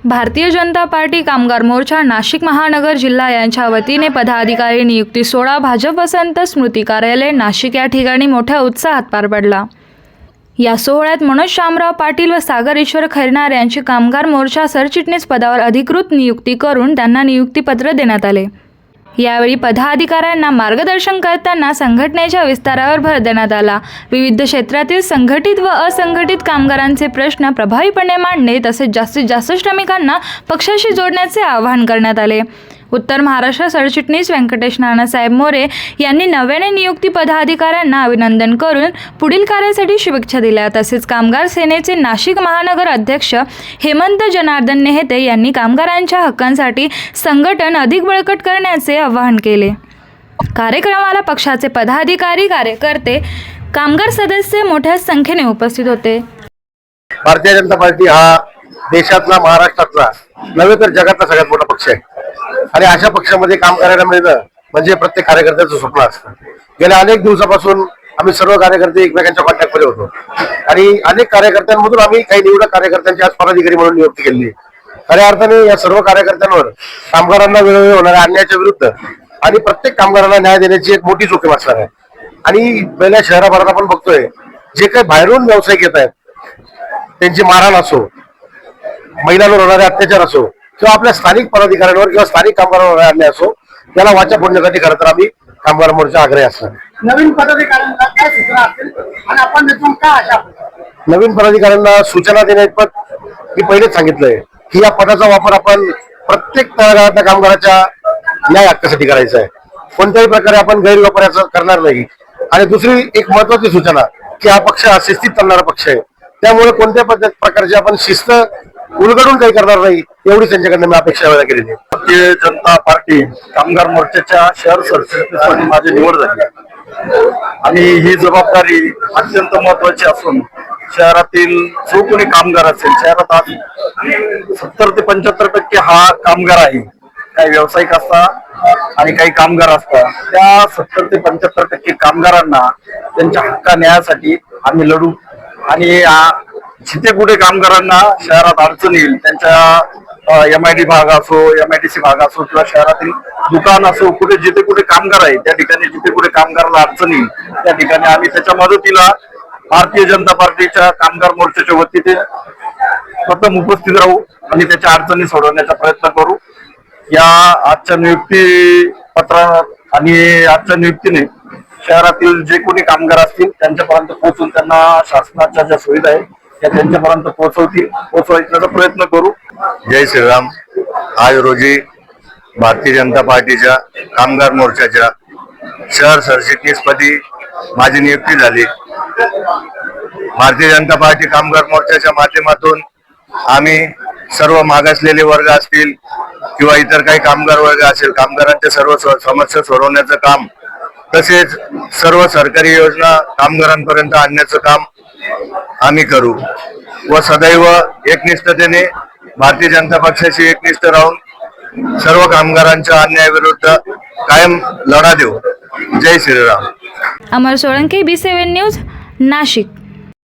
Bharatiya Janata party कामगार मोर्चा नाशिक महानगर जिल्हा यांच्या वतीने पदाधिकारी नियुक्ती सोहळा भाजप वसंत स्मृती कार्यालय नाशिक या ठिकाणी मोठ्या उत्साहात पार पडला। या सोहळ्यात मनोज शामराव पाटील व सागर ईश्वर खैरनार यांची कामगार मोर्चा सरचिटणीस पदावर अधिकृत नियुक्ती करून त्यांना नियुक्तीपत्र देण्यात आले। यावेळी पदाधिकाऱ्यांना मार्गदर्शन करताना संघटनेच्या विस्तारावर भर देण्यात आला। विविध क्षेत्रातील संघटित व असंघटित कामगारांचे प्रश्न प्रभावीपणे मांडणे तसेच जास्तीत जास्त श्रमिकांना पक्षाशी जोडण्याचे आवाहन करण्यात आले। उत्तर महाराष्ट्र सरचिटणीस व्यंकटेश नानासाहेब मोरे यांनी नव्याने नियुक्ती पदाधिकाऱ्यांना अभिनंदन करून पुढील कार्यासाठी शुभेच्छा दिल्या। तसेच कामगार सेनेचे नाशिक महानगर अध्यक्ष हेमंत जनार्दन नेहते यांनी कामगारांच्या हक्कांसाठी संघटन अधिक बळकट करण्याचे आवाहन केले। कार्यक्रमाला पक्षाचे पदाधिकारी, कार्यकर्ते, कामगार सदस्य मोठ्या संख्येने उपस्थित होते। भारतीय जनता पार्टी हा देशातला, महाराष्ट्रातला नव्हे तर जगातला सगळ्यात मोठा पक्ष आहे आणि अशा पक्षामध्ये काम करायला मिळणं म्हणजे प्रत्येक कार्यकर्त्याचं स्वप्न असतं। गेल्या अनेक दिवसापासून आम्ही सर्व कार्यकर्ते एकमेकांच्या कॉन्टॅक्टमध्ये होतो आणि अनेक कार्यकर्त्यांमधून आम्ही काही निवडक कार्यकर्त्यांची आज पदाधिकारी म्हणून नियुक्ती केली। खऱ्या अर्थाने या सर्व कार्यकर्त्यांवर कामगारांना वेळोवेळी होणाऱ्या अन्यायाच्या विरुद्ध आणि प्रत्येक कामगारांना न्याय देण्याची एक मोठी जोखीम असणार आहे। आणि पहिल्या शहराभरात आपण बघतोय जे काही बाहेरून व्यावसायिक येत आहेत त्यांची मारहाण असो, महिलांवर होणारे अत्याचार असो किंवा आपल्या स्थानिक पदाधिकाऱ्यांवर किंवा स्थानिक कामगारांवर अन्याय असो, त्याला वाचा फोडण्यासाठी खरं तर आम्ही कामगार मोर्चा आग्रही असणार। नवीन पदाधिकाऱ्यांना काय सूचना असतील आणि आपण त्यातून काय आशा? नवीन पदाधिकाऱ्यांना सूचना देण्याइतपत मी पहिलेच सांगितलंय की या पदाचा वापर आपण प्रत्येक तळागाळातल्या कामगाराच्या न्याय हक्कासाठी करायचा आहे। कोणत्याही प्रकारे आपण गैरवापर करणार नाही। आणि दुसरी एक महत्वाची सूचना की हा पक्ष शिस्तीत चालणारा पक्ष आहे, त्यामुळे कोणत्या प्रकारची आपण शिस्त उलगडून काही करणार नाही एवढी त्यांच्याकडनं मी अपेक्षा व्यक्त केलेली आहे। भारतीय जनता पार्टी कामगार मोर्चाच्या शहर सरचिटणीससाठी माझी निवड झाली आणि ही जबाबदारी अत्यंत महत्वाची असून शहरातील जो कोणी कामगार असेल, शहरात आज 70 ते 75% हा कामगार आहे। काही व्यावसायिक असतात आणि काही कामगार असतात। त्या 70 ते 75% कामगारांना त्यांच्या हक्का न्यायासाठी आम्ही लढू आणि जिथे कुठे कामगारांना शहरात अडचण येईल, त्यांच्या MID भाग असो, MIDC भाग असो किंवा शहरातील दुकान असो, कुठे जिथे कुठे कामगार आहे त्या ठिकाणी जिथे कुठे कामगाराला अडचण येईल त्या ठिकाणी आम्ही त्याच्या मदतीला भारतीय जनता पार्टीच्या कामगार मोर्चाच्या वतीने प्रथम उपस्थित राहू आणि त्याच्या अडचणी सोडवण्याचा प्रयत्न करू। या आजच्या नियुक्ती पत्रात आणि आजच्या नियुक्तीने शहरातील जे कोणी कामगार असतील त्यांच्यापर्यंत पोहोचून त्यांना शासनाच्या ज्या सुविधा आहेत त्या त्यांच्यापर्यंत पोहोचवायचा प्रयत्न करू। जय श्रीराम। आज रोजी भारतीय जनता पार्टीच्या कामगार मोर्चाच्या शहर सरचिटणीसपदी माझी नियुक्ती झाली। भारतीय जनता पार्टी कामगार मोर्चाच्या माध्यमातून आम्ही सर्व मागासलेले वर्ग असतील किंवा इतर काही कामगार वर्ग असेल, कामगारांच्या सर्व समस्या सोडवण्याचं काम तसेच सर्व सरकारी योजना कामगारांपर्यंत आणण्याचं काम आम्ही करू व सदैव एकनिष्ठतेने भारतीय जनता पक्षाशी एकनिष्ठ राहून सर्व कामगारांच्या अन्यायाविरुद्ध कायम लढा देऊ। जय श्रीराम। अमर सोळंके, B7 न्यूज, नाशिक।